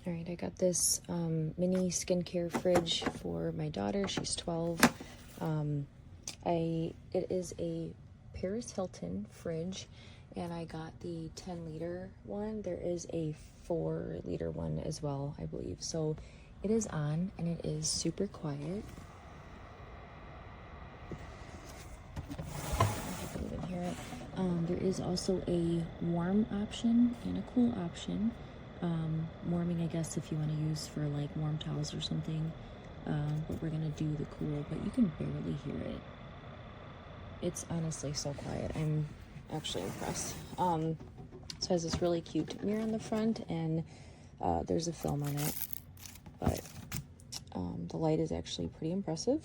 All right, I got this mini skincare fridge for my daughter. She's 12. It is a Paris Hilton fridge, and I got the 10-liter one. There is a 4-liter one as well, I believe. So it is on, and it is super quiet. I can even hear it. There is also a warm option and a cool option. Warming, I guess, if you want to use for like warm towels or something. But we're gonna do the cool, but you can barely hear it. It's honestly so quiet. I'm actually impressed. So it has this really cute mirror on the front, and there's a film on it, but the light is actually pretty impressive.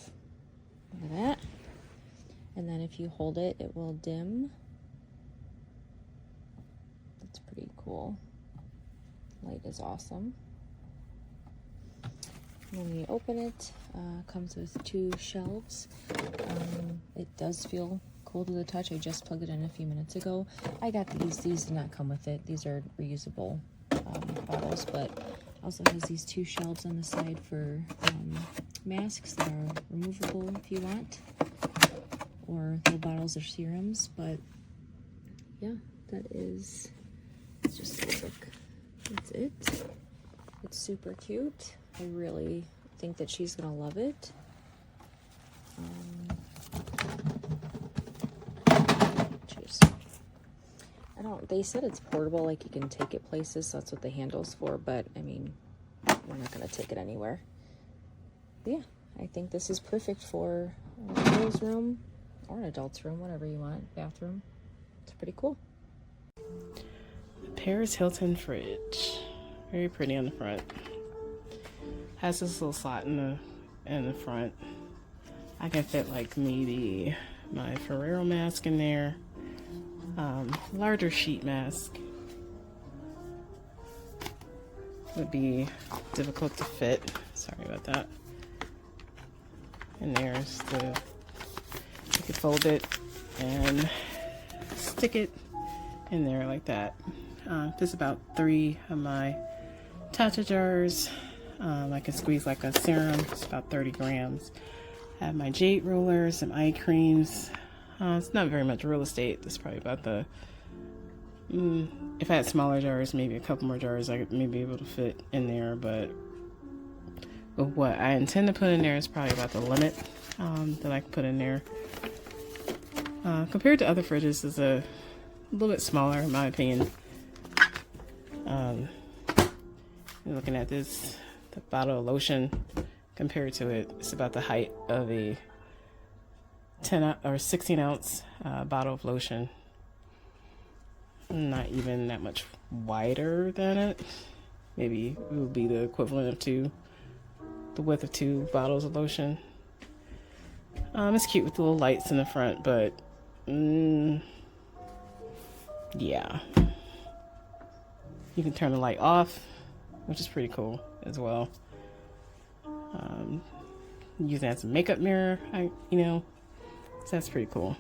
Look at that. And then if you hold it, it will dim. That's pretty cool. Light is awesome. When you open it, comes with 2 shelves. It does feel cool to the touch. I just plugged it in a few minutes ago. I got these. These did not come with it. These are reusable bottles, but also has these 2 shelves on the side for masks that are removable if you want, or little bottles of serums. But yeah, it's just a look. That's it. It's super cute. I really think that she's gonna love it. They said it's portable, like you can take it places, so that's what the handle's for, but I mean, we're not gonna take it anywhere. But yeah, I think this is perfect for a girl's room or an adult's room, whatever you want, bathroom. It's pretty cool. Paris Hilton fridge. Very pretty on the front. Has this little slot in the front. I can fit like maybe my Ferrero mask in there. Larger sheet mask would be difficult to fit. Sorry about that. And there's you could fold it and stick it in there like that. There's about 3 of my Tatcha jars. I can squeeze like a serum. It's about 30 grams. I have my jade roller, some eye creams. It's not very much real estate. It's probably about the... if I had smaller jars, maybe a couple more jars I could maybe be able to fit in there. But what I intend to put in there is probably about the limit that I can put in there. Compared to other fridges, is a little bit smaller in my opinion. Looking at this, the bottle of lotion compared to it, it's about the height of a 10 or 16 ounce bottle of lotion. Not even that much wider than it. Maybe it would be the equivalent of the width of 2 bottles of lotion. It's cute with the little lights in the front, but yeah. You can turn the light off, which is pretty cool as well. Using it as a makeup mirror, so that's pretty cool.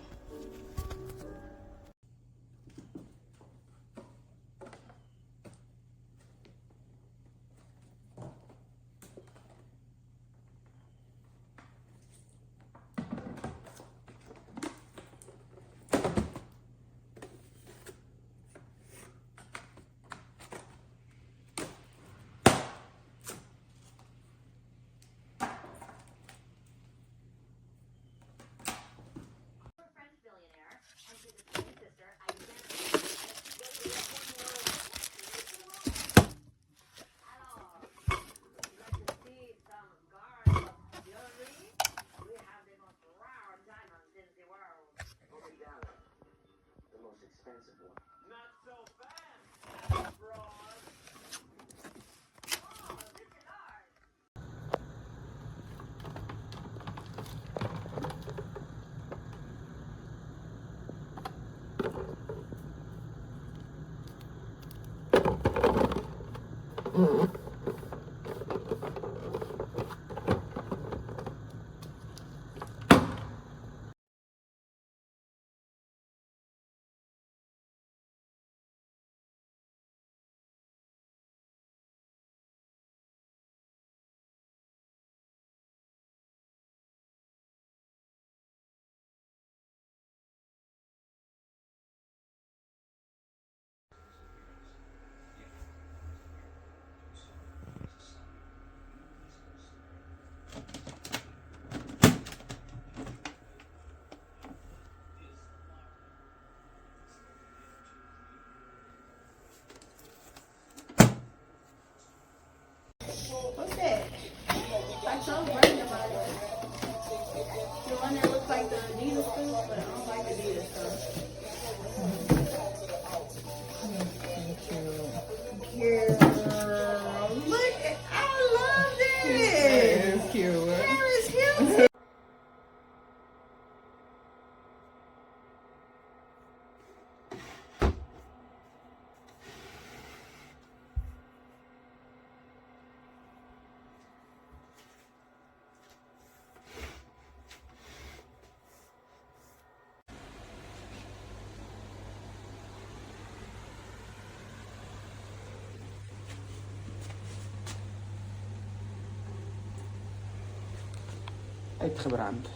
uitgebrand.